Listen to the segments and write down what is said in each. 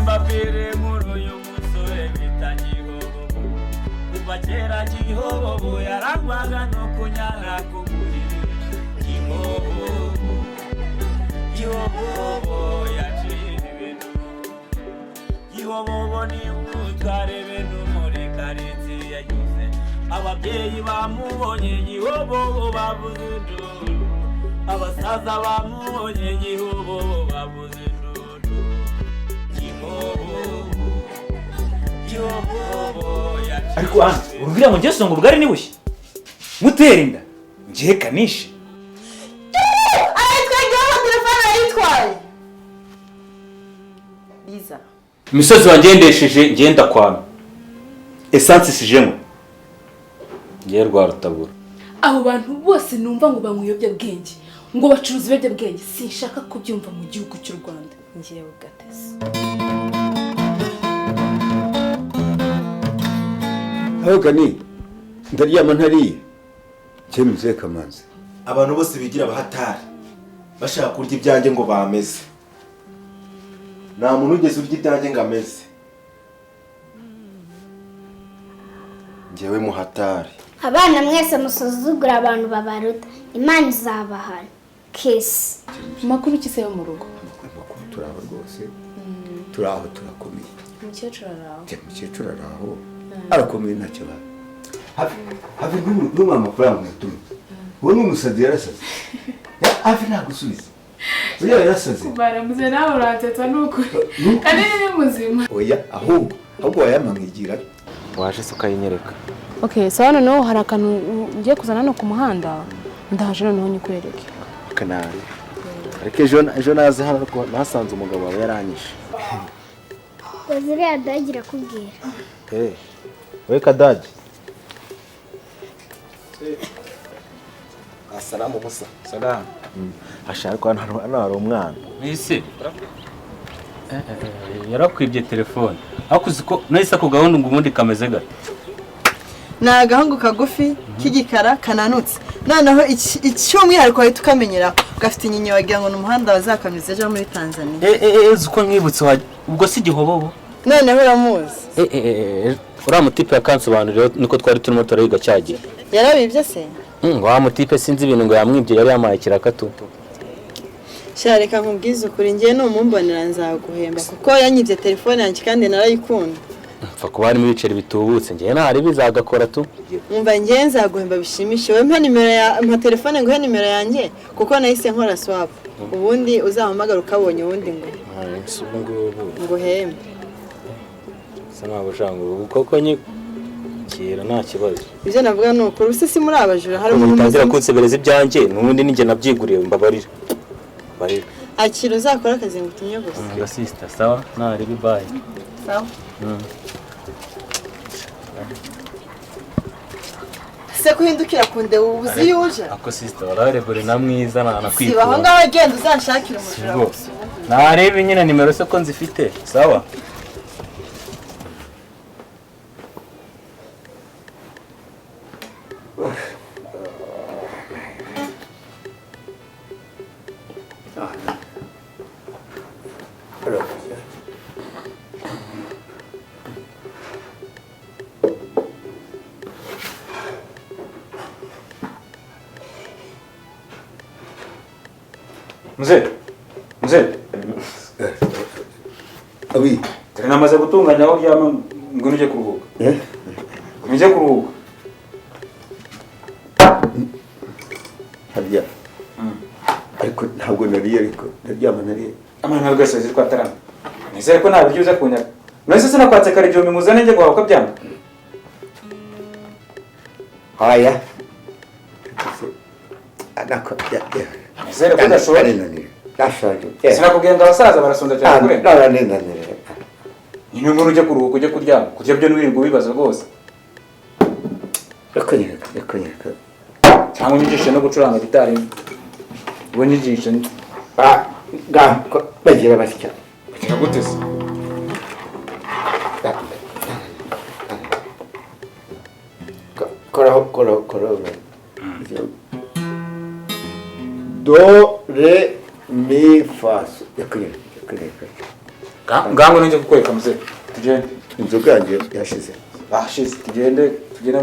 Mbapire nkuru y'umusore bita Gihobo kuva kera Gihobo yarangwaga no kunyara ku buriri Gihobo yaciye ibintu Gihobo ni umutware ibintu muri karitsiye yagize ababyeyi bamubonye Gihobo bavuze induru abasaza bamubonye Gihobo bavuze ariko aha urubwira ngo ngeso ngo ubugari ni bushya mutera inda ngiye kanishe ayitwaye telefone ayitwaye biza imisozi wangendesheje ngenda kwame essence sijemo ngiye rwa rutabura abo bantu bose numva ngo bamuyobya bwenge ngo bacuruza ibyo bwenge sinshaka kubyumva mu gihugu cy'u Rwanda ngiye ugatese Ahoga ni ndaryama ntariye cyemuze kamanzi abantu bose bigira abahatari bashaka kurya ibyanjye ngo bameze nta muntu ugeze urya ibyanjye ngo ameze njyewe muhatari abana mwese musuzugura abantu babaruta imana izabahana kesi makuru ki se yo mu rugo makuru turaho rwose turaho turakomeye umukecuru araho umukecuru araho arakomeye ntacyo ba hafi n'umwe amafaranga mutumye uwo ni umusazi yarasaze hafi ntagusubiza uriya yarasaze baramuze nawe urateta nuko kandi ni muzima oya ahubwo wayamamwigira waje se ukayinyereka okay so noneho hari akantu ngiye kuzana no ku muhanda ndaje noneho nyikwereke kanari ariko ejo naze hano ko nasanze umugabo wawe yaranyishe waziriya dagira kubwira we Kadadi Assalamu musa salam ashaka ko hano hari umwana ese yarakwibye telefone akuzi ko nahise ako gahunda ngo ubundi kameze gato ni agahungu kagufi k'igikara kananutse noneho icy'umwihariko wahita ukamenyera gafite inyinya wagira ngo ni umuhanda wazakameze ejo muri Tanzania uko nkibutse ubwo si Gihobo noneho uramuzi uriya mutipe yakansobanurira niko twari turimo turayiga cyagiye yarabibye se wa mutipe sinzi ibintu ngo yamwibye yari yamaye kirakatu sha reka nkubwize ukuri ngiye numumbonera nzaguhemba kuko yanyibye telefone yanjye kandi narayikunda mfa kuba harimo ibiceri bitubutse ngiye ntari bizagakora tu umva ngiye nzaguhemba bishimishe we mpa telefone nguhe nimero yanjye kuko nahise nkora swap ubundi uzahamagara ukabonye ubundi ngo nguhembe sana abashango koko nye kira nta kibazo ibyo navuga ni ukuri usisi muri abajura hari umuntu utangira kunsebereza ibyanjye n'ubundi ninjye nabyiguriye mbabarira barira akira uzakora akazi ngo utumye gusa nga sister sawa nari bye sawa se kuhindukira kunde ubuzi yuje ako sister wararebure na mwiza nakwifuza siba aho ngaho agenda uzanshakira umujura gusa narebe nyine nimero se ko nzifite sawa Mzee. Abi, namaze gutunganya aho ryama ngo nuje kuruhuka. Nuje kuruhuka. harya. Ariko ntabwo nariye ariko ndaryama nariye. Amana gasozi twatarana. Nizere ko ntabyo uza kunya. Nese sinakwatse kare jombi muzane nje guhabuka byanga. Haya. Anako ya. Nizere ko udashobora. Nashaje. Sinakubwiye ngo abasaza barasonda cyane kure. Naranenanire. Ni nkuru uje kuruhuka uje kuryama. Kurya byo n'ibintu bibaza rwose. Yakonyeka. Cyangwa unyigishe no gucuranga gitari. Ubu nyigishe. Bagira basya. Gute se? Kora. Do, re, mi fa yakwereka ngango ninjye kukwereka muze tugende inzoga yanjye yashize bashize tugende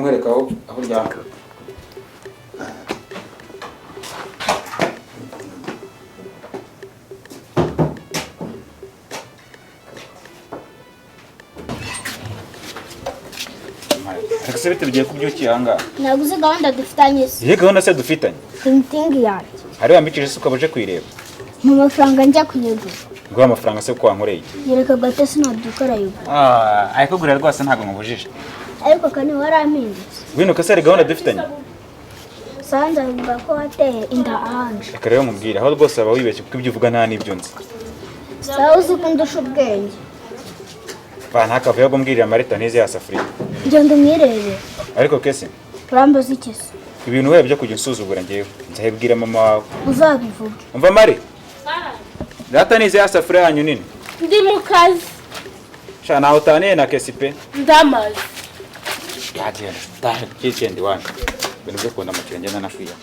nkwereka aho ryaka Ese bite bigiye kubyukiye ahangaha? naguze gahunda dufitanye se Iyi gahunda se dufitanye? imitingi yanjye Hari wambikije se ukabaje kwireba? mu mafaranga njya kuyagura Nguha amafaranga se ko wankoreye? yereka gato sinaduka arayugura ayakugurira rwose ntabwo nkubujije. ariko kane warampindutse Ngwino kase ari gahunda dufitanye? sanze avuga ko wateye inda ahanje Reka rero nkubwire aho rwose aba wibeshye kuko ibyo uvuga nta n'ibyo nzi. sawa uzi ko ndusha ubwenge Ba ntakavuye ngo mbwirira Marita ntize ya safuriya. ngenda umwirebe Ariko kese urambaza iki se ibintu wewe byo kujya unsuzugura ngewe nzahibwira mama wawe. uzabivuge Umva Mari? Data nize ya safuriya yanyu nini? ndi mu kazi Sha naho utaniye na kesi pe. ndamaze Yagenda. Tahe kikendi wanyu. Ibintu byo kubona amakire ngenda nakwiya.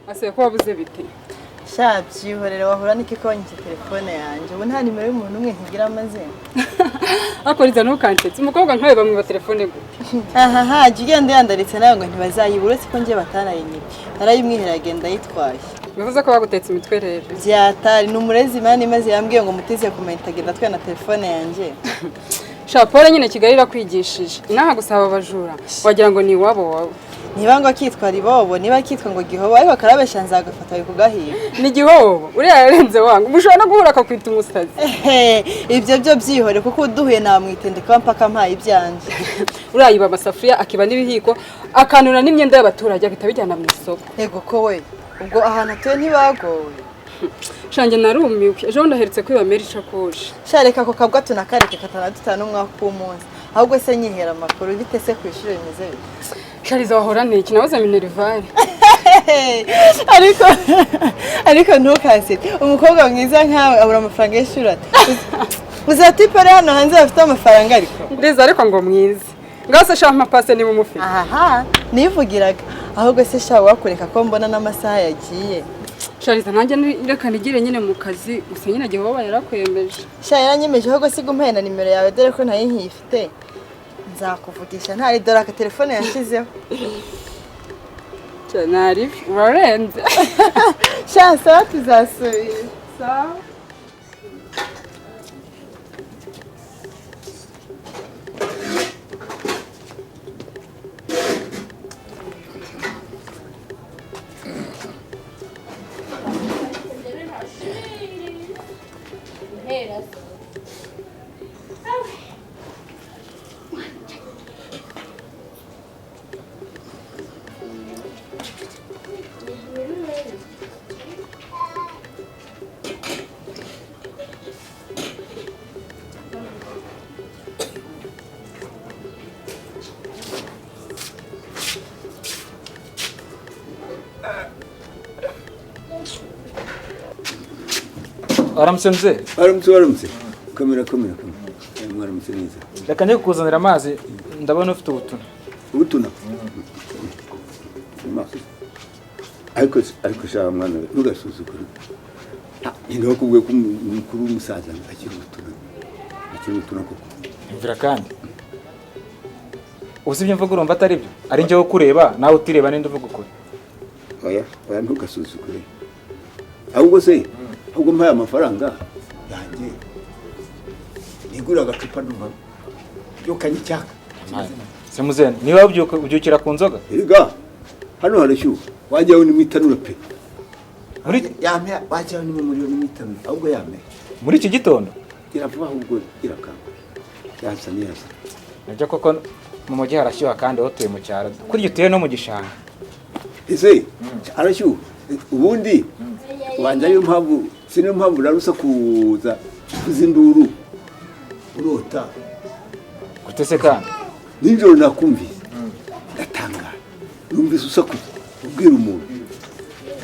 Ase ko wabuze bite? sha byihorere wahura n'ikikonyi telefone yanjye ubu nta nimero y'umuntu umwe ntigira amazina Akoriza ntukansetse. Umukobwa nkawe bamwiba telefone gute? aha jya ugenda yandaritse nawe ngo ntibazayibura uretse ko njye batanayinyiba narayimwihera agenda yitwaye Bivuze ko bagutetse imitwe rero. byatari ni umurezi mani maze yambwiye ngo mutize kumenta agenda atwaye na telefone yanjye Shapore nyine Kigali irakwigishije. Inaha gusaba abajura. Wagira ngo ni iwabo wawe. niba ngo akitwa ribobo niba akitwa ngo gihobo ariko karabesha nzagafata bari kugahiga Ni gihobo. Uriya yarenze wangu. Mushobora no guhura akakwita umusazi. ibyo byo byihore kuko uduhuye namwitendeka mpaka mpaye ibyanje Uriya yiba amasafuriya akiba n'ibihiko akanura n'imyenda y'abaturage agahita bijyana mu isoko. yego ko we ubwo ahantu atuye ntibagowe Shange narumiwe. Ejo ndaheretse kwiba meri ishakoshi. shareka ako kabwa tunakareke katanadutana umwaka w'umunsi ahubwo se nyihera amakuru bite se ku ishuri bimeze bite Shariza wahora niki nabuze minerivare. ariko ntukasete umukobwa mwiza nkawe abura amafaranga y'ishuri ati uzatipare hano hanze bafite amafaranga ariko Ndeza ariko ngo mwize. Ngase shampa pase ni mumufite. aha nivugiraga ahubwo se sha wakureka ko mbona n'amasaha yagiye Shariza nanjye reka nigire nyine mu kazi gusa nyine Jehova yarakwemeje. sha yaranyemeje ahubwo siga umpaye na nimero yawe dore ko ntayo nkifite nzakuvugisha ntari dore aka telefone yashizeho Nari warenze. sha sawa tuzasubira Sawa. Aramutse mze. Aramutse. Kamera. Mwaramutse neza. Reka njye kukuzanira amazi ndabona ufite ubutuna. Ubutuna. Ariko sha mwana ntugasuzugure. Niho kubwe ko umukuru w'umusaza akiri ubutuna koko. Imvira kandi. Usibye mvuga urumva atari byo. Ari njye wo kureba nawe utireba ninde uvuga ukuri. Oya ntugasuzugure. Ahubwo se ahubwo mpaye amafaranga yanjye nigura agacupa ndumva yo kanyicyaka Se muzene niba ubyukira ku nzoga ega hano harashyuha wajyaho n'imitanura pe muri yampe wajyaho n'umuriro n'imitanura ahubwo yampe muri iki gitondo iravuga ahubwo irakanga yasa neza najya koko mu mujyi harashyuha kandi hotuye mu cyaro kurya utuye no mu gishanga ese harashyuha ubundi ubanza ariyo mpamvu siniyo mpamvu narusa kuza kuzinduru urota gutese kandi nijoro nakumvise ndatangara numvise usakuza ubwira umuntu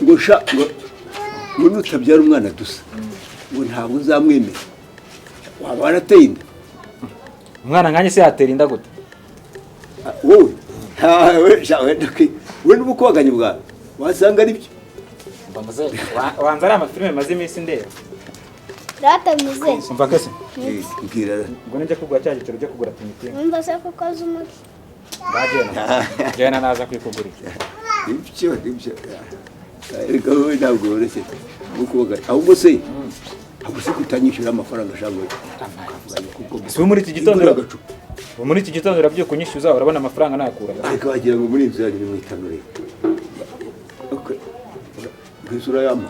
ngo sha ngo nutabyara umwana dusa ngo ntabwo uzamwemera waba warateye inda umwana nkanjye se yatera inda gute wowe we n'ubukubaganye bwawe wasanga ari byo wanza ari amafilime maze iminsi ndeba Rata muze. umva kese mbwira ngo nijya kugura cya giciro cyo kugura timitima Numva se ko koza umuti. jyana naza kwikugurira ibyo ariko wowe ntabwo woroshye ubukubaganye ahubwo se ntabwo se kutanyishyura amafaranga ashaka si muri iki gitondo urabyuka unyishyuza urabona amafaranga nayakura ariko wagira ngo muri inzu yanyu ni mu itanure nk'isura y'ama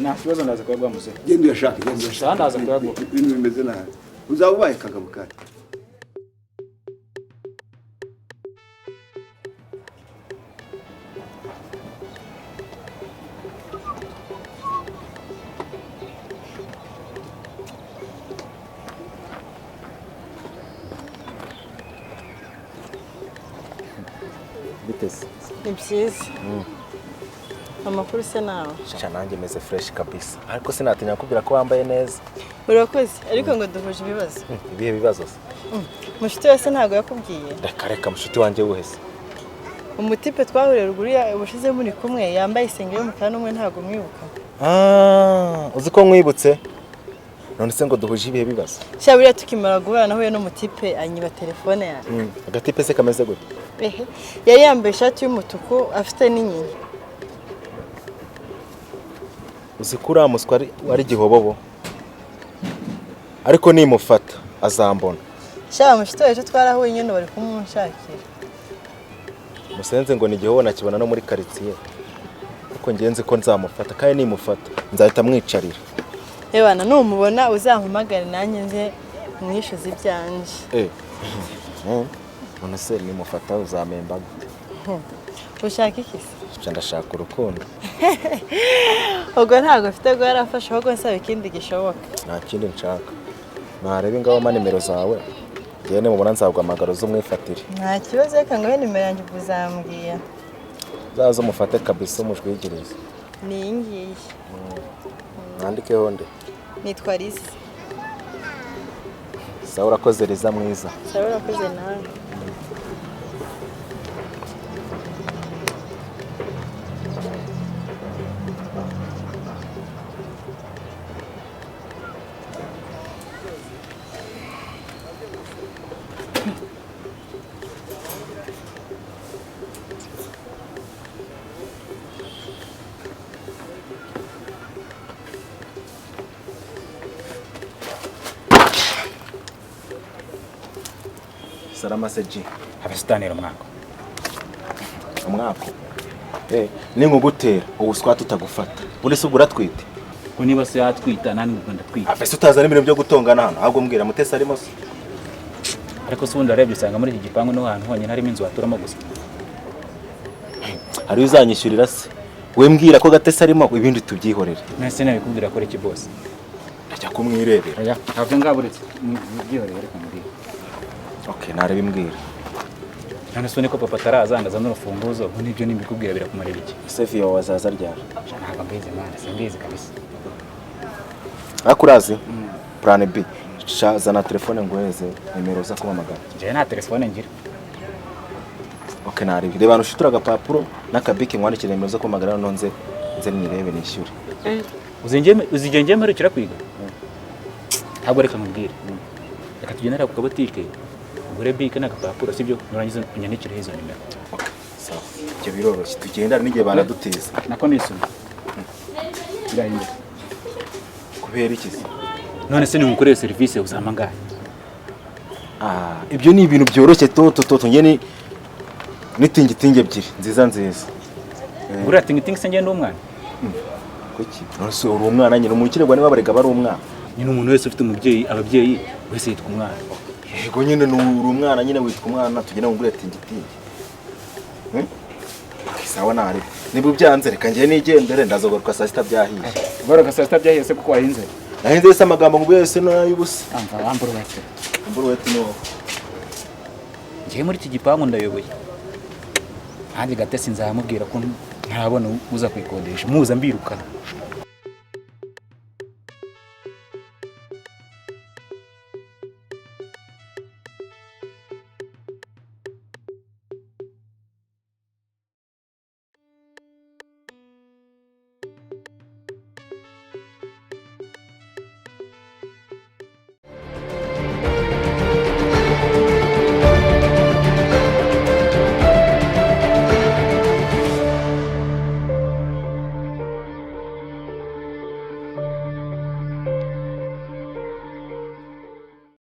nta kibazo ndaza kuyaguha musore genda uyashake genda uyashake ndaza kuyaguha ibintu bimeze nabi uzaba ubaye kagabo kare biteze ni byiza amakuru se nawe sha nanjye meze fresh kabisa ariko sinatinya kubwira ko wambaye neza urakoze ariko ngo duhuje ibibazo ibihe bibazo se mushuti wese ntabwo yakubwiye reka mushuti wanjye wuhese umutipe twahuriye ruguru ubushize muri kumwe yambaye isengeri y'umukara n'umwe ntabwo mwibuka uzi ko mwibutse none se ngo duhuje ibihe bibazo sha buriya tukimara guhura nahuye n'umutipe anyiba telefone yanjye agatipe se kameze gute yari yambaye ishati y'umutuku afite n'inyinya uzi ko uriya muswa wari gihobobo ariko nimufata azambona sha mushuti wacu twarahuye nyine bari kumunshakira musenze ngo ni igihobo nakibona no muri karitsiye kuko ngenzi ko nzamufata kandi nimufata nzahita mwicarira ebana numubona uzampamagare nanjye nze mwishyuze ibyanje none se nimufata uzamemba gute ushaka iki se ndashaka urukundo ubwo ntabwo mfite ngo yarafashe ahubwo nsaba ikindi gishoboka nta kindi nshaka nareba ingabo nimero zawe ngewe nimubona nzaguhamagara uze umwifatire nta kibazo reka ngo nimero yanjye uzambwira zaze umufate kabisa umujwigirize ni iyi ngiyi mwandikeho nde nitwa Lisa sawa urakoze Liza mwiza sawa urakoze nawe Salama seji abasitanira umwako ni nkugutera ubuswa tutagufata undi se ubura twite ko niba se yatwita nani ngukunda twita afese utazana ibintu byo gutongana hano ahubwo mbwira mutese arimo se ariko se ubundi arebye usanga muri iki gipangu no hantu honyine harimo inzu waturamo gusa hari uzanyishyurira se we mbwira ko gatese arimo ibindi tubyihorere nese nabikubwira ko iki boss ndajya kumwirebera oya ntabwo ngaburetse byihorere reka mbwira okay nareba imbwira none se niko papa tarazangaza n'urufunguzo ubu nibyo nimbikubwira birakumarira iki Sefia wazaza ryara ntabwo mbizi mwana simbizi kabisa akurazi plan B zana telefone nguheze nimero za kuhamagara je nta telefone ngira okay nareba reba nushitura agapapuro n'akabike mwandikira nimero za kuhamagara nonze nze mwirebe nishyure uzigenge mperukira kwiga ntabwo reka mubwire reka tugendera ku kabotike ugure bike n'agapapuro sibyo nurangiza unyandikire izo nimero sawa ibyo biroroshye tugendana n'igihe baraduteza nako nisuma birahindura kubera iki none se nimukoreye serivisi uzamangaye ibyo ni ibintu byoroshye toto ngene nitingitingi ebyiri nziza uriya tingitingi se ngende umwana kuki none se uri umwana nyine umukirwa niba barega bari umwana nyine umuntu wese ufite umubyeyi ababyeyi wese yitwa umwana yego nyine uri umwana nyine witwa umwana tugenda ngure tingitingi sawa nari niba ubyanze reka ngiye nigendere ndazogaruka saa sita byahiye garuka saa sita byahiye se kuko wahinze nahinze se amagambo ngo wese n'ayubusa amburuwete no ngiye muri iki gipangu ndayoboye kandi gatesi nzamubwira ko ntabona uza kuyikodesha muza mbirukana